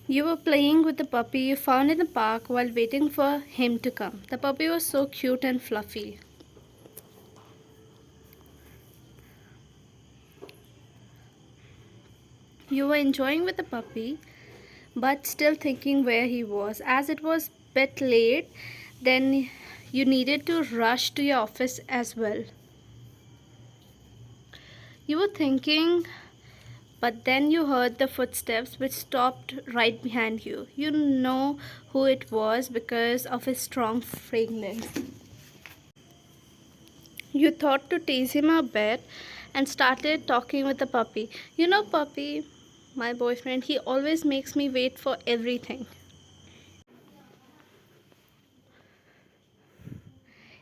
You were playing with the puppy you found in the park while waiting for him to come. The puppy was so cute and fluffy. You were enjoying with the puppy, but still thinking where he was. As it was a bit late, then you needed to rush to your office as well. You were thinking, but then you heard the footsteps which stopped right behind you. You know who it was because of his strong fragrance. You thought to tease him a bit and started talking with the puppy. You know, puppy, my boyfriend, he always makes me wait for everything.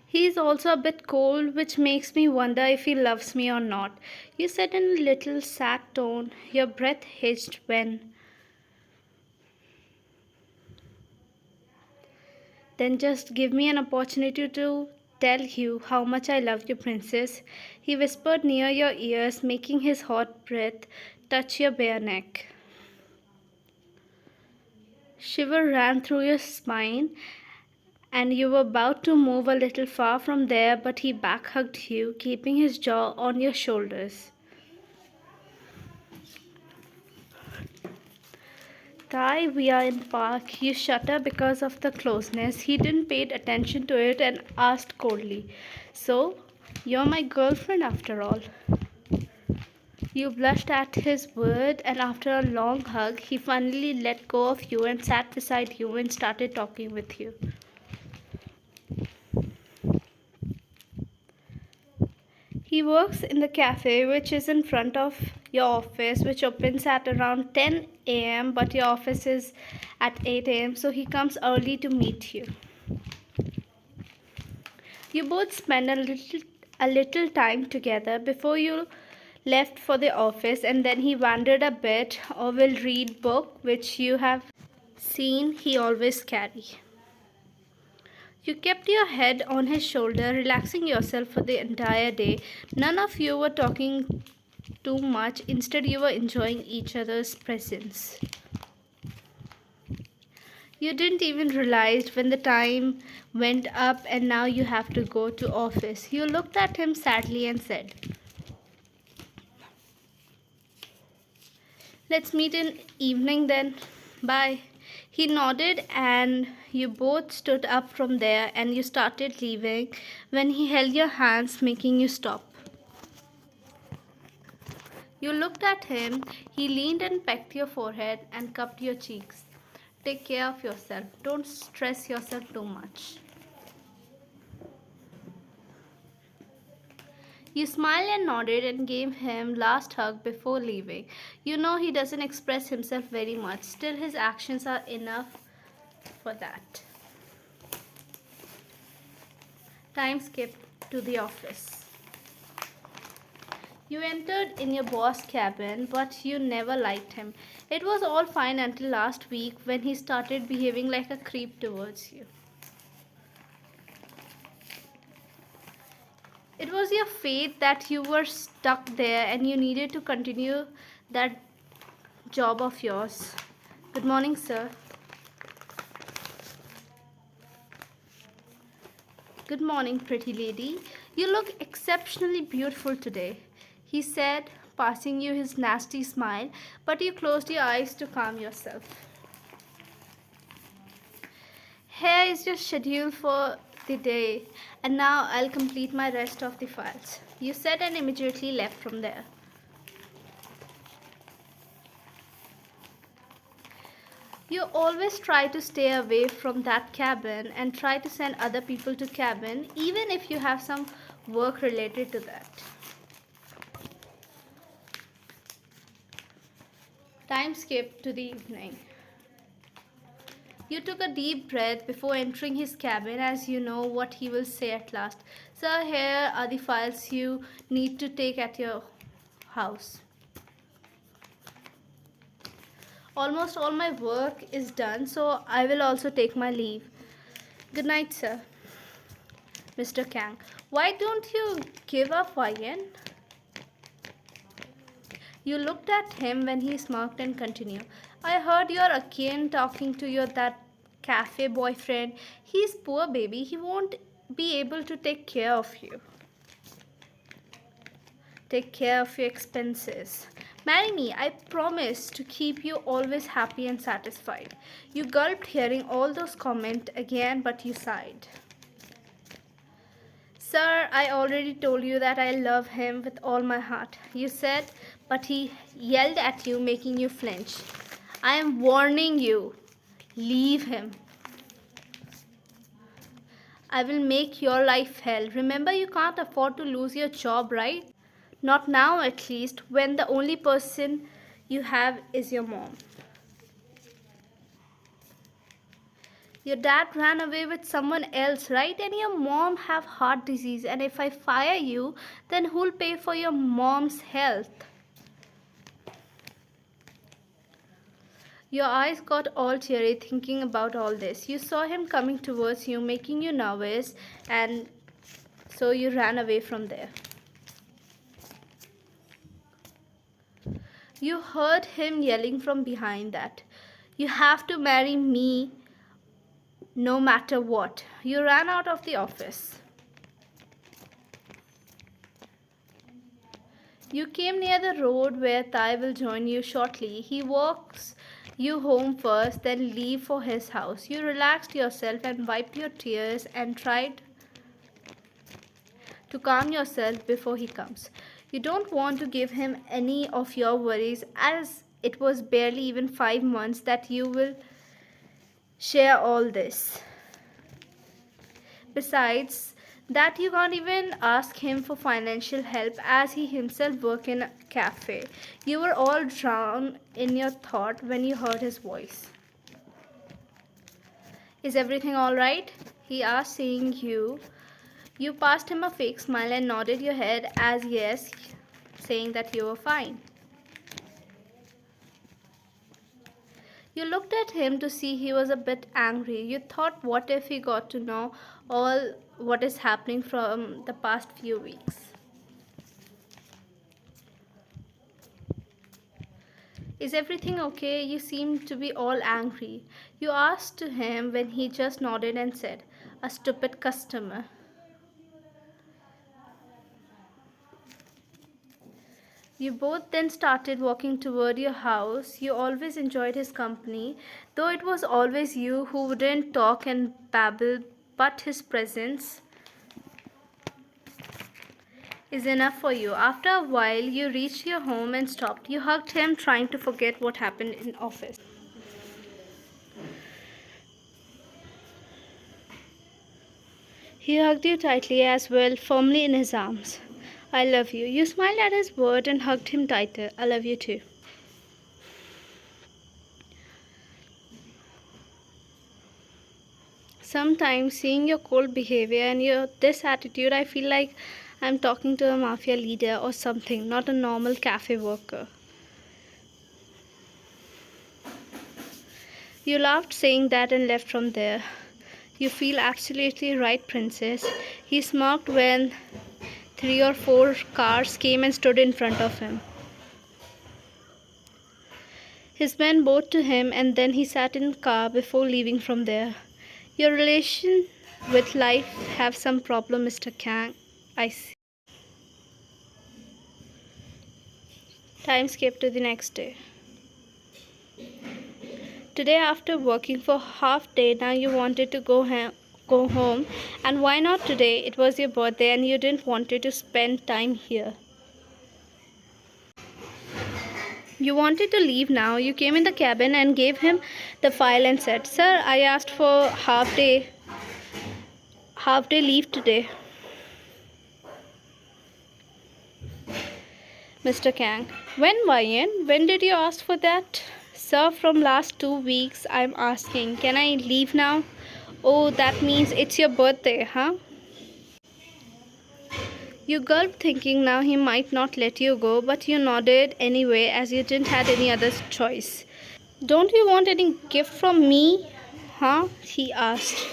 He is also a bit cold, which makes me wonder if he loves me or not. You said in a little sad tone, your breath hitched when. Then just give me an opportunity to tell you how much I love you, princess. He whispered near your ears, making his hot breath touch your bare neck. Shiver ran through your spine, and you were about to move a little far from there, but he back hugged you, keeping his jaw on your shoulders. Kai, we are in park. You shudder because of the closeness. He didn't pay attention to it and asked coldly, "So, you're my girlfriend after all." You blushed at his word, and after a long hug, he finally let go of you and sat beside you and started talking with you. He works in the cafe which is in front of your office, which opens at around 10 a.m., but your office is at 8 a.m., so he comes early to meet you. You both spend a little time together before you left for the office, and then he wandered a bit or will read book which you have seen he always carry. You kept your head on his shoulder, relaxing yourself for the entire day. None of you were talking too much, instead, you were enjoying each other's presence. You didn't even realize when the time went up and now you have to go to office. You looked at him sadly and said, "Let's meet in evening then. Bye." He nodded and you both stood up from there and you started leaving when he held your hands, making you stop. You looked at him, he leaned and pecked your forehead and cupped your cheeks. "Take care of yourself. Don't stress yourself too much." You smiled and nodded and gave him last hug before leaving. You know he doesn't express himself very much, still his actions are enough for that. Time skipped to the office. You entered in your boss' cabin, but you never liked him. It was all fine until last week when he started behaving like a creep towards you. It was your fate that you were stuck there and you needed to continue that job of yours. "Good morning, sir." "Good morning, pretty lady. You look exceptionally beautiful today," he said, passing you his nasty smile, but you closed your eyes to calm yourself. "Here is your schedule for the day, and now I'll complete my rest of the files," you said and immediately left from there. You always try to stay away from that cabin and try to send other people to cabin even if you have some work related to that. Time skipped to the evening. You took a deep breath before entering his cabin, as you know what he will say at last. "Sir, here are the files you need to take at your house. Almost all my work is done, so I will also take my leave. Good night, sir." "Mr. Kang, why don't you give up, Ryan?" You looked at him when he smirked and continued, I heard you're again talking to your that cafe boyfriend. He's poor baby. He won't be able to take care of you. Take care of your expenses. Marry me. I promise to keep you always happy and satisfied. You gulped hearing all those comments again, but you sighed. Sir, I already told you that I love him with all my heart. You said, but he yelled at you, making you flinch. I am warning you. Leave him. I will make your life hell. Remember, you can't afford to lose your job, right? Not now, at least, when the only person you have is your mom. Your dad ran away with someone else, right? And your mom have heart disease. And if I fire you, then who'll pay for your mom's health? Your eyes got all teary thinking about all this. You saw him coming towards you, making you nervous, and so you ran away from there. You heard him yelling from behind that. You have to marry me no matter what. You ran out of the office. You came near the road where Thai will join you shortly. He walks you home first, then leave for his house. You relaxed yourself and wiped your tears and tried to calm yourself before he comes. You don't want to give him any of your worries, as it was barely even 5 months that you will share all this. Besides that, you can't even ask him for financial help as he himself works in a cafe. You were all drowned in your thought when you heard his voice. Is everything all right? He asked, seeing you. You passed him a fake smile and nodded your head as yes, saying that you were fine. You looked at him to see he was a bit angry. You thought, what if he got to know all what is happening from the past few weeks? Is everything okay? You seem to be all angry. You asked to him when he just nodded and said, a stupid customer. You both then started walking toward your house. You always enjoyed his company, though it was always you who wouldn't talk and babble, but his presence is enough for you. After a while, you reached your home and stopped. You hugged him, trying to forget what happened in office. He hugged you tightly as well, firmly in his arms. I love you. You smiled at his word and hugged him tighter. I love you too. Sometimes seeing your cold behavior and your this attitude, I feel like I'm talking to a mafia leader or something, not a normal cafe worker. You laughed saying that and left from there. You feel absolutely right, princess. He smirked when 3 or 4 cars came and stood in front of him. His men bowed to him and then he sat in the car before leaving from there. Your relation with life have some problem, Mr. Kang. I see. Time skipped to the next day. Today, after working for half day, now you wanted to go home. And why not today? It was your birthday and you didn't want to spend time here. You wanted to leave now. You came in the cabin and gave him the file and said, Sir, I asked for half day leave today. Mr. Kang, when, Ryan? When did you ask for that? Sir, from last 2 weeks I'm asking. Can I leave now? Oh, that means it's your birthday, huh? You gulped, thinking now he might not let you go, but you nodded anyway as you didn't have any other choice. Don't you want any gift from me? Huh? He asked.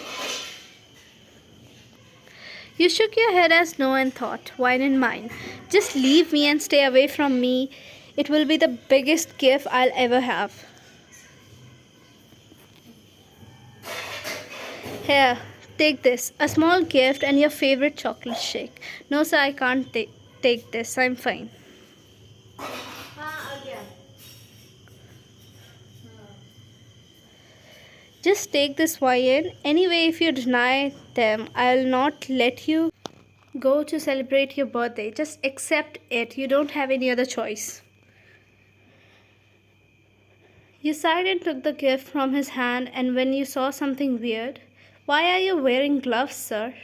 You shook your head as no and thought, why didn't mine? Just leave me and stay away from me. It will be the biggest gift I'll ever have. Here, take this. A small gift and your favorite chocolate shake. No, sir, I can't take this. I'm fine. Just take this wine. Anyway, if you deny them, I'll not let you go to celebrate your birthday. Just accept it. You don't have any other choice. You sighed and took the gift from his hand, and when you saw something weird, why are you wearing gloves, sir?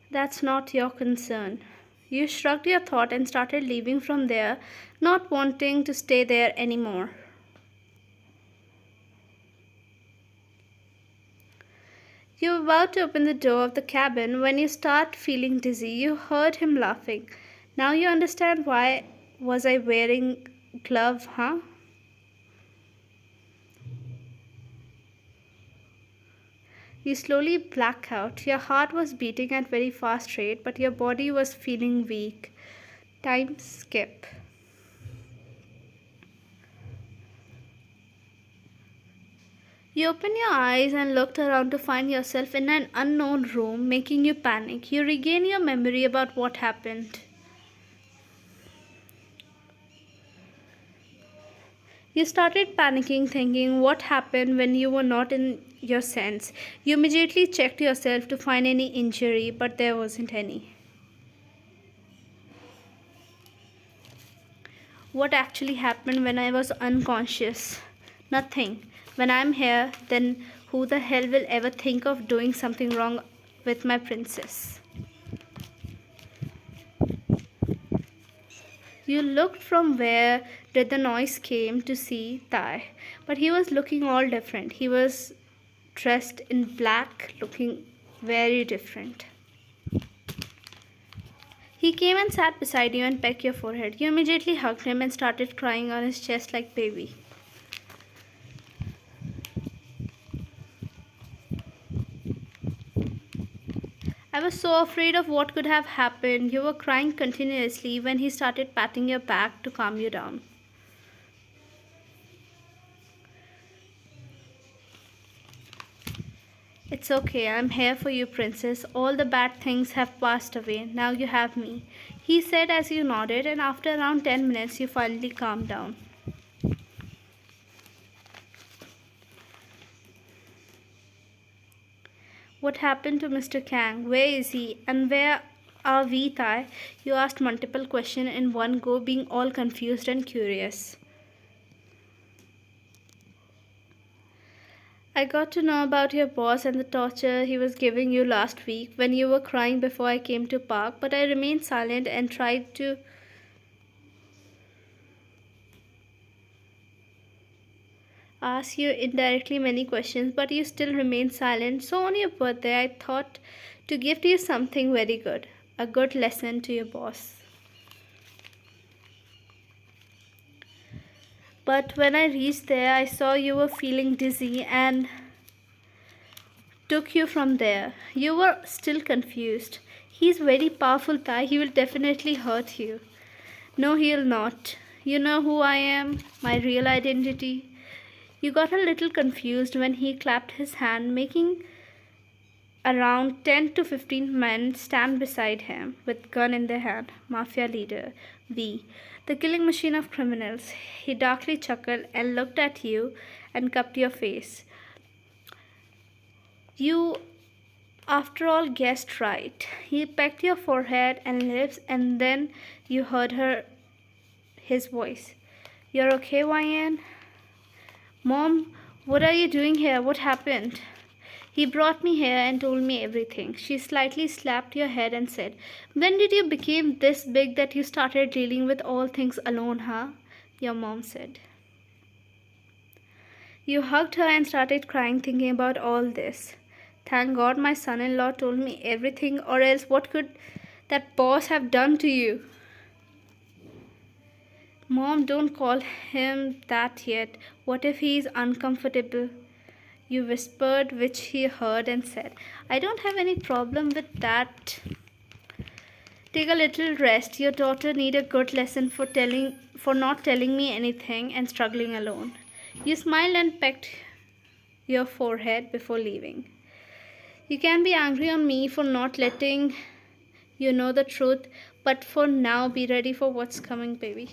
That's not your concern. You shrugged your thought and started leaving from there, not wanting to stay there anymore. You were about to open the door of the cabin when you start feeling dizzy. You heard him laughing. Now you understand why was I wearing glove, huh? You slowly black out. Your heart was beating at very fast rate, but your body was feeling weak. Time skip. You open your eyes and looked around to find yourself in an unknown room, making you panic. You regain your memory about what happened. You started panicking, thinking what happened when you were not in your sense. You immediately checked yourself to find any injury, but there wasn't any. What actually happened when I was unconscious? Nothing. When I'm here, then who the hell will ever think of doing something wrong with my princess? You looked from where did the noise came to see Thai, but he was looking all different. He was dressed in black, looking very different. He came and sat beside you and pecked your forehead. You immediately hugged him and started crying on his chest like baby. I was so afraid of what could have happened. You were crying continuously when he started patting your back to calm you down. It's okay, I'm here for you, princess. All the bad things have passed away. Now you have me, he said as you nodded, and after around 10 minutes you finally calmed down. What happened to Mr. Kang? Where is he? And where are we, Thai? You asked multiple questions in one go, being all confused and curious. I got to know about your boss and the torture he was giving you last week when you were crying before I came to park, but I remained silent and tried to ask you indirectly many questions, but you still remained silent. So on your birthday, I thought to gift you something very good, a good lesson to your boss. But when I reached there, I saw you were feeling dizzy and took you from there. You were still confused. He's very powerful, Thai. He will definitely hurt you. No, he'll not. You know who I am, my real identity. You got a little confused when he clapped his hand, making around 10 to 15 men stand beside him with gun in their hand. Mafia leader V, the killing machine of criminals. He darkly chuckled and looked at you and cupped your face. You, after all, guessed right. He pecked your forehead and lips, and then you heard his voice. You're okay, Ryan? Mom, what are you doing here? What happened? He brought me here and told me everything. She slightly slapped your head and said, when did you become this big that you started dealing with all things alone, huh? Your mom said. You hugged her and started crying thinking about all this. Thank God my son-in-law told me everything, or else what could that boss have done to you? Mom, don't call him that yet. What if he is uncomfortable? You whispered, which he heard and said, I don't have any problem with that. Take a little rest. Your daughter need a good lesson for not telling me anything and struggling alone. You smiled and pecked your forehead before leaving. You can be angry on me for not letting you know the truth, but for now be ready for what's coming, baby.